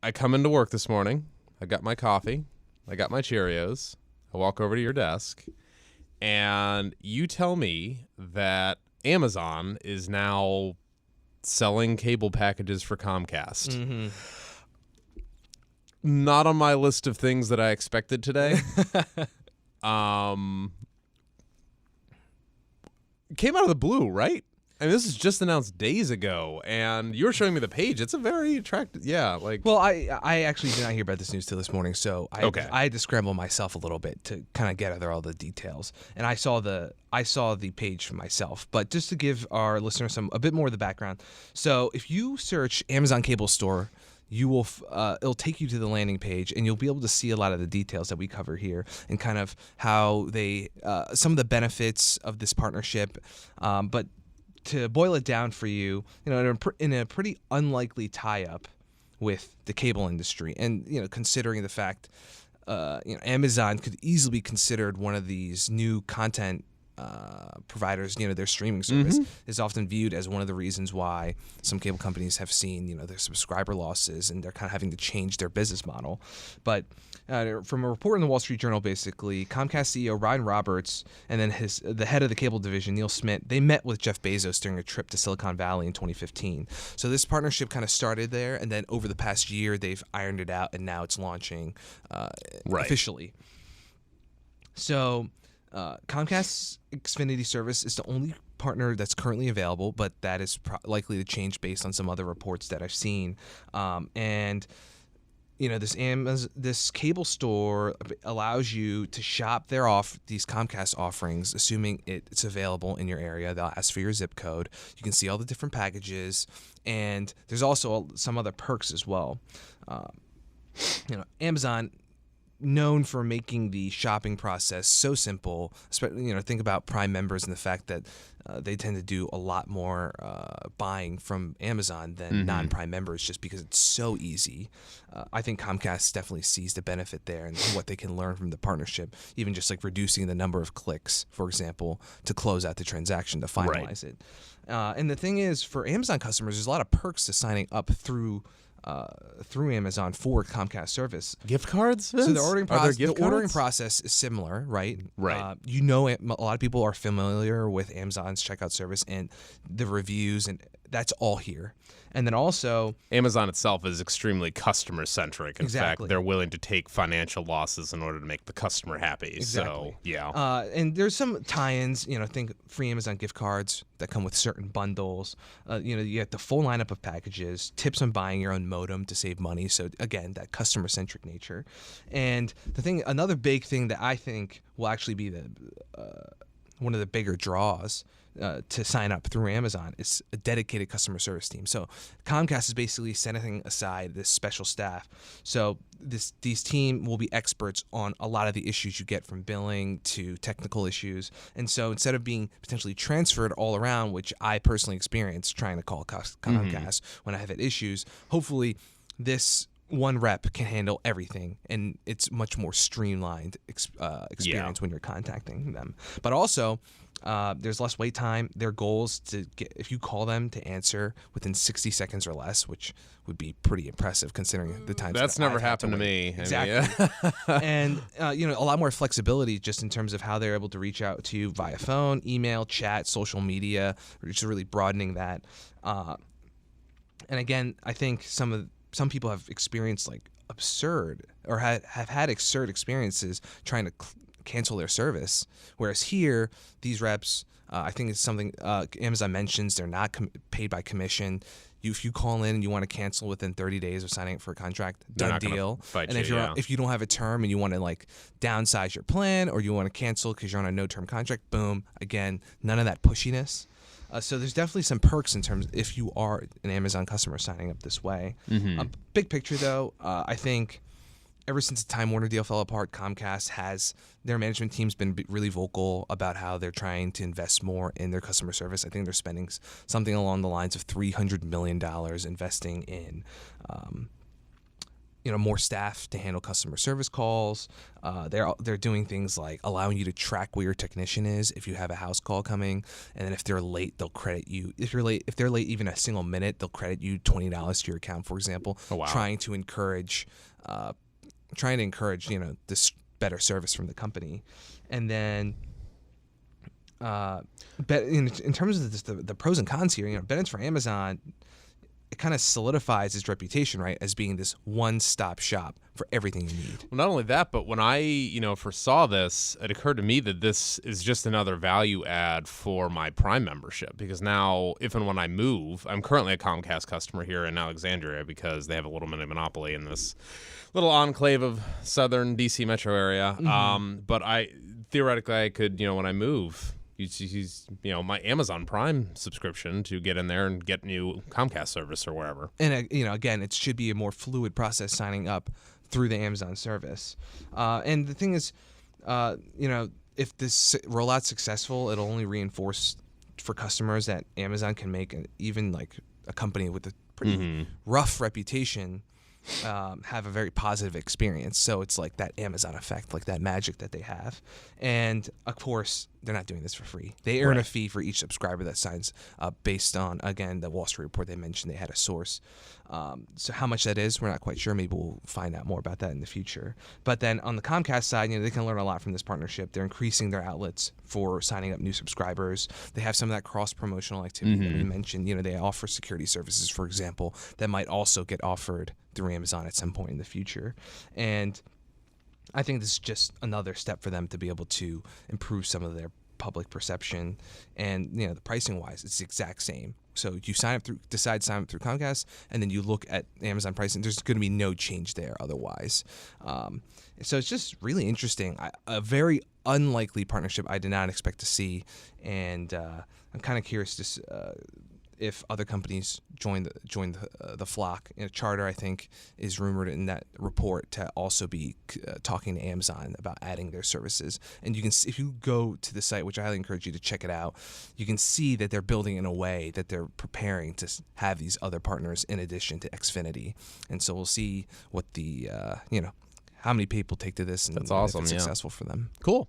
I come into work this morning. I got my coffee. I got my Cheerios. I walk over to your desk, and you tell me that Amazon is now selling cable packages for Comcast. Mm-hmm. Not on my list of things that I expected today. Came out of the blue, right? I mean, this is just announced days ago, and you were showing me the page. It's a very attractive, Well, I actually did not hear about this news till this morning, so I had to scramble myself a little bit to kind of gather all the details, and I saw the page for myself. But just to give our listeners a bit more of the background, so if you search Amazon Cable Store, you will it'll take you to the landing page, and you'll be able to see a lot of the details that we cover here, and kind of how they some of the benefits of this partnership, but to boil it down for you, in a pretty unlikely tie-up with the cable industry, and considering the fact, Amazon could easily be considered one of these new content providers. Their streaming service is often viewed as one of the reasons why some cable companies have seen their subscriber losses, and they're kind of having to change their business model. But from a report in the Wall Street Journal, basically, Comcast CEO Ryan Roberts and then the head of the cable division, Neil Smith, they met with Jeff Bezos during a trip to Silicon Valley in 2015. So this partnership kind of started there, and then over the past year, they've ironed it out, and now it's launching officially. So Comcast's Xfinity service is the only partner that's currently available, but that is likely to change based on some other reports that I've seen. And this cable store allows you to shop these Comcast offerings, assuming it's available in your area. They'll ask for your zip code. You can see all the different packages, and there's also some other perks as well. Amazon, known for making the shopping process so simple. Think about Prime members and the fact that they tend to do a lot more buying from Amazon than non-Prime members, just because it's so easy. I think Comcast definitely sees the benefit there and what they can learn from the partnership, even just like reducing the number of clicks, for example, to close out the transaction, to finalize it. And the thing is, for Amazon customers, there's a lot of perks to signing up through Amazon for Comcast service. Gift cards, Vince? So the ordering process is similar, right? Right. A lot of people are familiar with Amazon's checkout service and the reviews, and that's all here. And then also, Amazon itself is extremely customer centric. In fact, they're willing to take financial losses in order to make the customer happy. Exactly. So, yeah. And there's some tie-ins, think free Amazon gift cards that come with certain bundles. You get the full lineup of packages, tips on buying your own modem to save money. So again, that customer centric nature. And another big thing that I think will actually be one of the bigger draws to sign up through Amazon is a dedicated customer service team. So Comcast is basically setting aside this special staff. So these team will be experts on a lot of the issues you get, from billing to technical issues. And so instead of being potentially transferred all around, which I personally experienced trying to call Comcast when I have had issues, hopefully this one rep can handle everything, and it's much more streamlined experience when you're contacting them. But also, there's less wait time. Their goal is to get, if you call them, to answer within 60 seconds or less, which would be pretty impressive considering the time. That's never happened to me. Exactly. And a lot more flexibility just in terms of how they're able to reach out to you via phone, email, chat, social media, just really broadening that. And again, I think some people have experienced absurd, or have had absurd experiences trying to cancel their service. Whereas here, these reps, I think it's something Amazon mentions, they're not paid by commission. If you call in and you want to cancel within 30 days of signing up for a contract, done deal. And if you don't have a term and you want to downsize your plan, or you want to cancel because you're on a no-term contract, boom. Again, none of that pushiness. So there's definitely some perks in terms if you are an Amazon customer signing up this way. Big picture, though, I think ever since the Time Warner deal fell apart, Comcast their management team's been really vocal about how they're trying to invest more in their customer service. I think they're spending something along the lines of $300 million investing in more staff to handle customer service calls. They're doing things like allowing you to track where your technician is if you have a house call coming, and then if they're late, they'll credit you. If they're late even a single minute, they'll credit you $20 to your account, for example. Oh, wow. Trying to encourage this better service from the company, and then. But in terms of the pros and cons here, BetIns for Amazon, it kind of solidifies its reputation, right, as being this one-stop shop for everything you need. Well, not only that, but when I, first saw this, it occurred to me that this is just another value add for my Prime membership, because now, if and when I move, I'm currently a Comcast customer here in Alexandria because they have a little mini monopoly in this little enclave of southern DC metro area. But theoretically, I could, when I move, use my Amazon Prime subscription to get in there and get new Comcast service or wherever. And again, it should be a more fluid process signing up through the Amazon service. And the thing is, if this rollout's successful, it'll only reinforce for customers that Amazon can make even like a company with a pretty rough reputation have a very positive experience. So it's like that Amazon effect, like that magic that they have. And of course, they're not doing this for free. They earn a fee for each subscriber that signs up based on, again, the Wall Street Report they mentioned. They had a source. So how much that is, we're not quite sure. Maybe we'll find out more about that in the future. But then on the Comcast side, they can learn a lot from this partnership. They're increasing their outlets for signing up new subscribers. They have some of that cross-promotional activity that we mentioned. They offer security services, for example, that might also get offered through Amazon at some point in the future. And I think this is just another step for them to be able to improve some of their public perception. And the pricing wise, it's the exact same. So you decide to sign up through Comcast, and then you look at Amazon pricing. There's going to be no change there otherwise. So it's just really interesting. A very unlikely partnership I did not expect to see, and I'm kind of curious to if other companies join the flock. Charter, I think, is rumored in that report to also be talking to Amazon about adding their services. And you can see, if you go to the site, which I highly encourage you to check it out, you can see that they're building in a way that they're preparing to have these other partners in addition to Xfinity. And so we'll see what the how many people take to this, and that's awesome. if it's successful for them. Cool.